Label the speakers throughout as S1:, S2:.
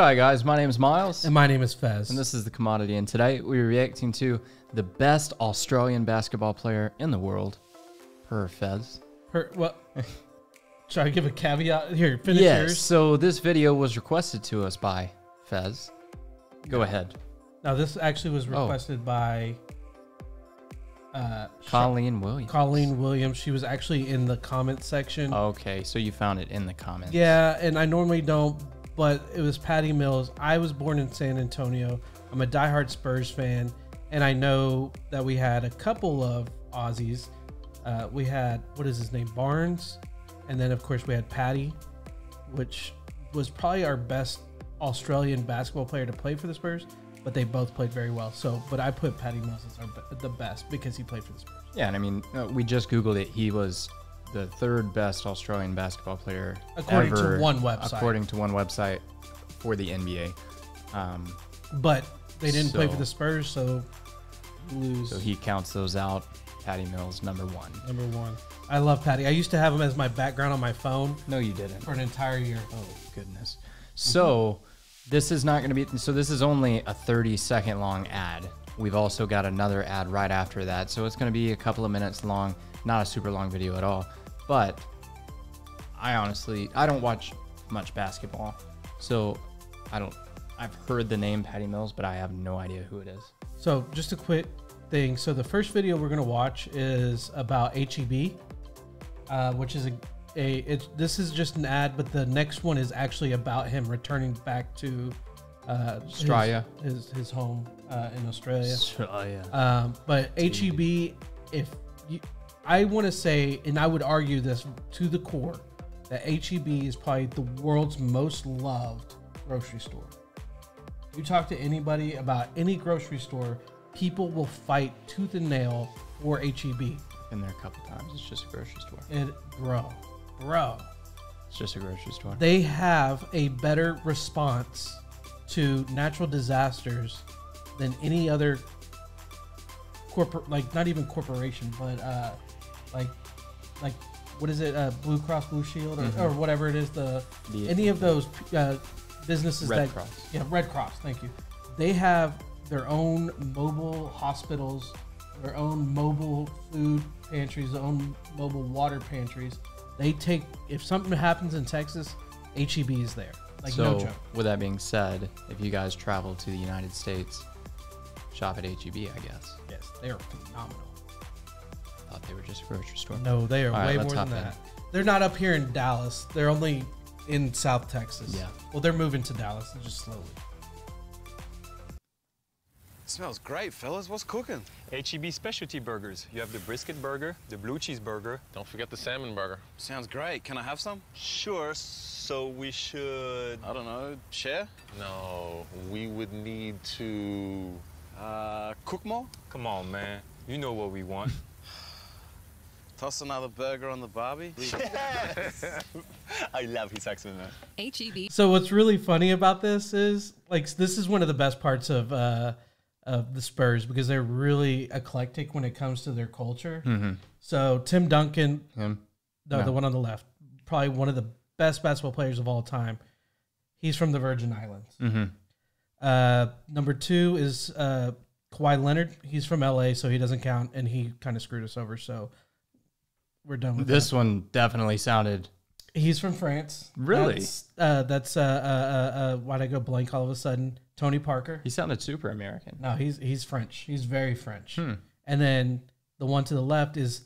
S1: G'day guys, my name is Miles.
S2: And my name is Fez.
S1: And this is The Commodity, and today we're reacting to the best Australian basketball player in the world, per Fez.
S2: What? Should I give a caveat? Here, finish
S1: Yes,
S2: yours.
S1: so this video was requested to us by Fez. Go ahead.
S2: Now, this actually was requested by...
S1: Colleen Williams.
S2: Colleen Williams. She was actually in the comment section.
S1: Okay, so you found it in the comments.
S2: Yeah, and I normally don't, but it was Patty Mills. I was born in San Antonio. I'm a diehard Spurs fan, and I know that we had a couple of Aussies. We had, what is his name, Barnes, and then of course we had Patty, which was probably our best Australian basketball player to play for the Spurs, but they both played very well. So, but I put Patty Mills as the best because he played for the Spurs.
S1: Yeah, and I mean, we just Googled it. He was the third best Australian basketball player
S2: According
S1: ever,
S2: to one website.
S1: According to one website for the NBA.
S2: But they didn't play for the Spurs, so lose.
S1: So he counts those out. Patty Mills, number one.
S2: Number one. I love Patty. I used to have him as my background on my phone.
S1: No, you didn't.
S2: For an entire year.
S1: Oh, goodness. So this is not going to be, so this is only a 30-second long ad. We've also got another ad right after that. So it's going to be a couple of minutes long, not a super long video at all. But I don't watch much basketball. So I've heard the name Patty Mills, but I have no idea who it is.
S2: So just a quick thing. So the first video we're going to watch is about HEB, which is this is just an ad, but the next one is actually about him returning back to
S1: Australia,
S2: his home in Australia.
S1: Australia.
S2: But HEB, I want to say, and I would argue this to the core, that HEB is probably the world's most loved grocery store. You talk to anybody about any grocery store, people will fight tooth and nail for HEB.
S1: Been there a couple times. It's just a grocery store.
S2: Bro.
S1: It's just a grocery store.
S2: They have a better response to natural disasters than any other not even corporation, but like what is it? Blue Cross Blue Shield or whatever it is. Any of those businesses.
S1: Red Cross.
S2: Yeah, Red Cross. Thank you. They have their own mobile hospitals, their own mobile food pantries, their own mobile water pantries. They take, if something happens in Texas, HEB is there. Like,
S1: so,
S2: no joke.
S1: With that being said, if you guys travel to the United States, shop at HEB, I guess.
S2: Yes, they are phenomenal.
S1: I thought they were just a grocery store.
S2: No, they are way more than
S1: hop
S2: that. They're not up here in Dallas. They're only in South Texas.
S1: Yeah.
S2: Well, they're moving to Dallas, just slowly.
S3: Smells great, fellas. What's cooking?
S4: HEB specialty burgers. You have the brisket burger, the blue cheese burger.
S5: Don't forget the salmon burger.
S3: Sounds great. Can I have some?
S4: Sure, so we should...
S3: I don't know, share?
S5: No, we would need to...
S3: Cook more?
S4: Come on, man. You know what we want.
S3: Toss another burger on the barbie?
S4: Yes! I love his accent, man.
S6: HEB.
S2: So what's really funny about this is, this is one of the best parts of the Spurs because they're really eclectic when it comes to their culture. So Tim Duncan, the one on the left, probably one of the best basketball players of all time. He's from the Virgin Islands. Number two is Kawhi Leonard. He's from LA, so he doesn't count, and he kind of screwed us over. So we're done with
S1: this
S2: that.
S1: one definitely sounded.
S2: He's from France.
S1: Really?
S2: That's why'd I go blank all of a sudden? Tony Parker.
S1: He sounded super American.
S2: No, he's French. He's very French. And then the one to the left is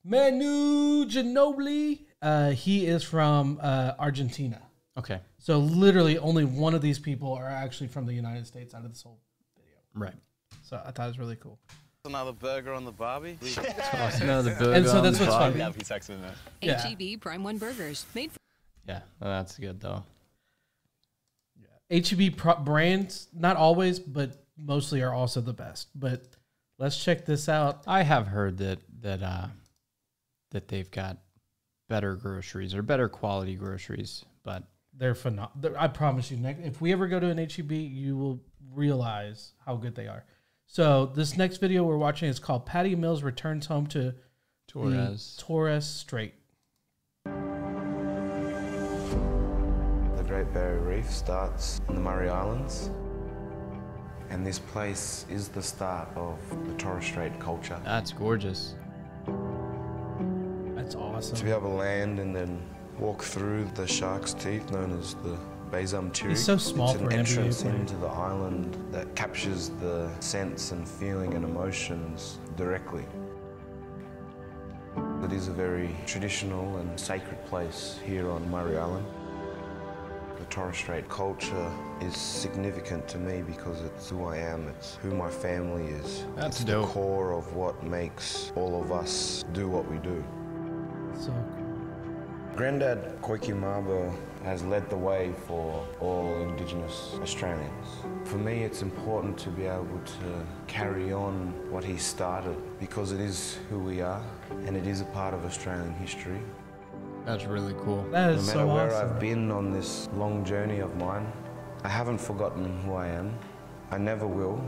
S2: Manu Ginobili. He is from Argentina.
S1: Okay.
S2: So literally only one of these people are actually from the United States out of this whole video.
S1: Right.
S2: So I thought it was really cool.
S3: Another burger on the barbie?
S1: Toss another burger
S2: And so
S1: on
S2: that's
S1: the
S2: what's
S1: barbie.
S2: funny.
S4: I love his accent, man.
S2: Yeah.
S6: HEB Prime One Burgers. Made for
S1: Yeah, well, that's good though.
S2: HEB brands, not always, but mostly are also the best. But let's check this out.
S1: I have heard that they've got better groceries or better quality groceries, but
S2: They're phenomenal. I promise you, if we ever go to an HEB, you will realize how good they are. So this next video we're watching is called Patty Mills Returns Home to
S1: Torres
S2: Torres Strait.
S3: The
S7: Great Barrier Reef starts in the Murray Islands. And this place is the start of the Torres Strait culture.
S1: That's gorgeous.
S2: That's awesome.
S7: To be able to land and then walk through the shark's teeth, known as the Bayzum Tiri.
S2: He's so small
S7: it's
S2: for
S7: an
S2: an NBA
S7: entrance
S2: player.
S7: into the island that captures the sense and feeling and emotions directly. It is a very traditional and sacred place here on Murray Island. The Torres Strait culture is significant to me because it's who I am, it's who my family is.
S1: That's
S7: it's
S1: dope.
S7: the core of what makes all of us do what we do.
S2: So cool.
S7: Grandad Koiki Mabo has led the way for all Indigenous Australians. For me, it's important to be able to carry on what he started because it is who we are and it is a part of Australian history.
S1: That's really cool.
S2: That
S7: No
S2: is
S7: matter
S2: so
S7: where
S2: awesome.
S7: I've been on this long journey of mine, I haven't forgotten who I am. I never will.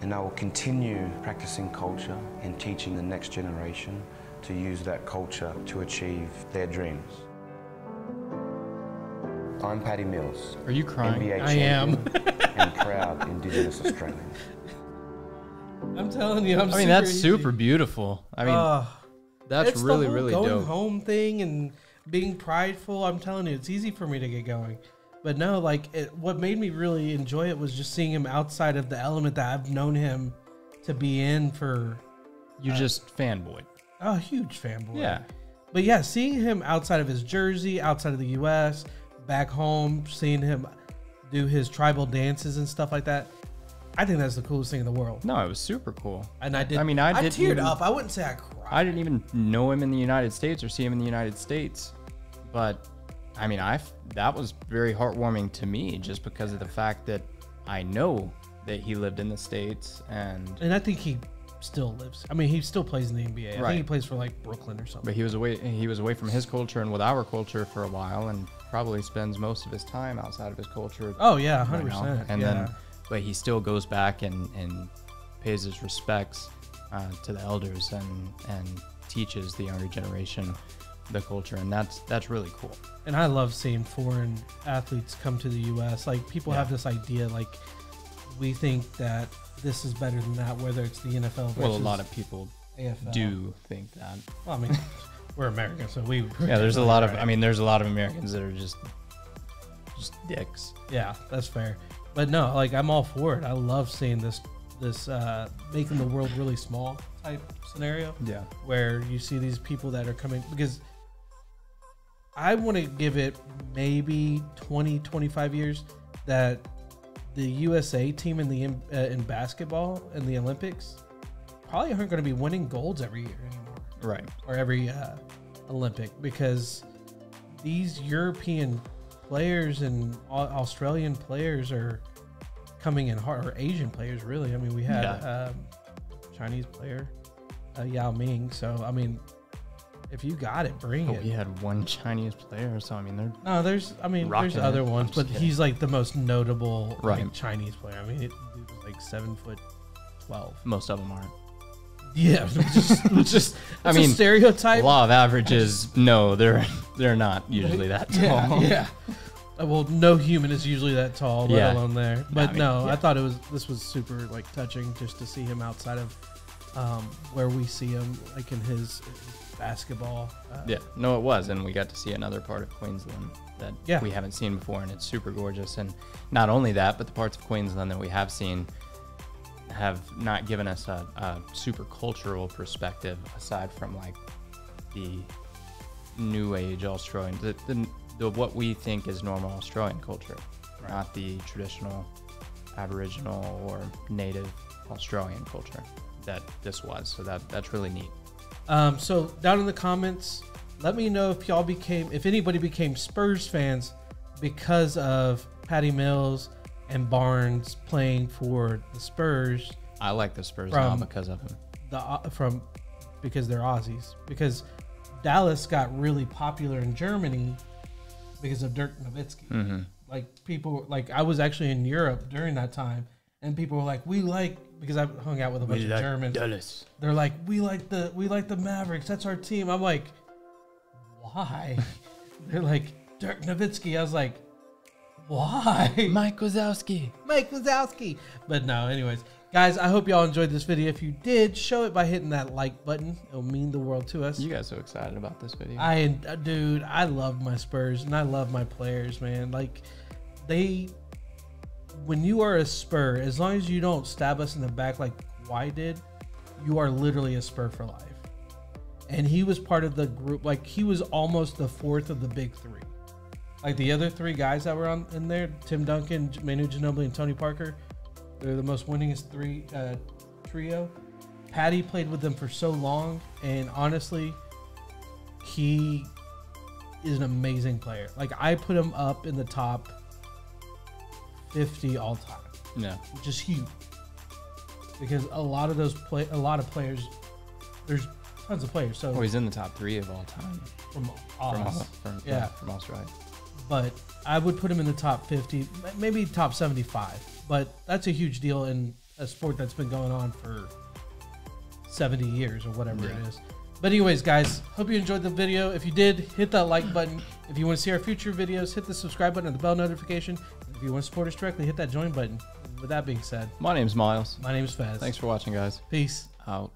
S7: And I will continue practicing culture and teaching the next generation to use that culture to achieve their dreams. I'm Paddy Mills.
S1: Are you crying?
S7: NBA
S2: I am.
S7: champion and proud Indigenous Australian.
S2: I'm telling you,
S1: I mean, that's super beautiful. I mean, that's
S2: it's
S1: really,
S2: the whole
S1: really
S2: going
S1: dope.
S2: home thing and being prideful. I'm telling you, it's easy for me to get going. But no, like what made me really enjoy it was just seeing him outside of the element that I've known him to be in for.
S1: You just fanboyed.
S2: A huge fanboy.
S1: Yeah.
S2: But yeah, seeing him outside of his jersey, outside of the U.S., back home, seeing him do his tribal dances and stuff like that, I think that's the coolest thing in the world.
S1: No, it was super cool.
S2: And I did.
S1: I mean, I didn't
S2: teared
S1: even-
S2: up. I wouldn't say I cried.
S1: I didn't even know him in the United States or see him in the United States, but I mean, that was very heartwarming to me just because of the fact that I know that he lived in the States and
S2: I think he still lives. I mean, he still plays in the NBA. I
S1: Right.
S2: think he plays for like Brooklyn or something.
S1: but he was away from his culture and with our culture for a while and probably spends most of his time outside of his culture.
S2: Oh yeah,
S1: right
S2: 100%.
S1: now. And
S2: yeah.
S1: then but he still goes back and pays his respects to the elders and teaches the younger generation the culture, and that's really cool.
S2: And I love seeing foreign athletes come to the U.S. Like people have this idea, like we think that this is better than that, whether it's the NFL versus
S1: Well, a lot of people
S2: AFL.
S1: do think that.
S2: Well, I mean, we're American, so we.
S1: Yeah, there's a lot of. I mean, there's a lot of Americans that are just dicks.
S2: Yeah, that's fair. But no, like I'm all for it. I love seeing this making the world really small type scenario.
S1: Yeah.
S2: Where you see these people that are coming, because I want to give it maybe 20, 25 years that the USA team in the in basketball in the Olympics probably aren't going to be winning golds every year anymore.
S1: Right.
S2: Or every Olympic, because these European players and Australian players are coming in hard, or Asian players really. I mean, we had Chinese player Yao Ming. So I mean, if you got it, bring
S1: But
S2: it.
S1: we had one Chinese player, so I mean, they're
S2: No, there's
S1: rocking
S2: other
S1: it. I'm
S2: ones,
S1: just
S2: but
S1: kidding.
S2: he's like the most notable like,
S1: Right.
S2: Chinese player. I mean, it was like 7'12".
S1: most of them aren't.
S2: Yeah, just
S1: I
S2: it's
S1: mean,
S2: a stereotype.
S1: Law of averages, no, they're not usually that tall.
S2: Yeah. Well, no human is usually that tall, let
S1: Yeah.
S2: alone there. But
S1: I mean,
S2: no,
S1: yeah.
S2: I thought this was super like touching just to see him outside of where we see him, like in his basketball.
S1: Yeah, no, it was, and we got to see another part of Queensland that
S2: Yeah.
S1: we haven't seen before, and it's super gorgeous. And not only that, but the parts of Queensland that we have seen have not given us a super cultural perspective aside from like the new age Australian, the what we think is normal Australian culture, not the traditional Aboriginal or native Australian culture that this was. So that's really neat.
S2: So down in the comments, let me know if anybody became Spurs fans because of Patty Mills and Barnes playing for the Spurs.
S1: I like the Spurs now
S2: From
S1: because of him.
S2: Because they're Aussies. Because Dallas got really popular in Germany because of Dirk Nowitzki.
S1: Mm-hmm.
S2: Like people, like I was actually in Europe during that time, and people were like, because I hung out with a bunch of Germans.
S1: Dallas.
S2: They're like, we like the Mavericks. That's our team. I'm like, why? They're like, Dirk Nowitzki. I was like, why?
S1: Mike Wazowski.
S2: Mike Wazowski. But no, anyways. Guys, I hope y'all enjoyed this video. If you did, show it by hitting that like button. It'll mean the world to us.
S1: You guys so excited about this video.
S2: Dude, I love my Spurs and I love my players, man. Like, when you are a Spur, as long as you don't stab us in the back like Y did, you are literally a Spur for life. And he was part of the group. Like, he was almost the fourth of the big three. Like, the other three guys that were in there, Tim Duncan, Manu Ginobili, and Tony Parker, they're the most winningest trio. Patty played with them for so long, and honestly, he is an amazing player. Like, I put him up in the top 50 all time.
S1: Yeah.
S2: Which is huge. Because a lot of players, there's tons of players. So
S1: he's in the top 3 of all time.
S2: From Australia. But I would put him in the top 50, maybe top 75. But that's a huge deal in a sport that's been going on for 70 years or whatever it is. But anyways, guys, hope you enjoyed the video. If you did, hit that like button. If you want to see our future videos, hit the subscribe button and the bell notification. If you want to support us directly, hit that join button. With that being said,
S1: my name's Miles.
S2: My name's Fez.
S1: Thanks for watching, guys.
S2: Peace
S1: out.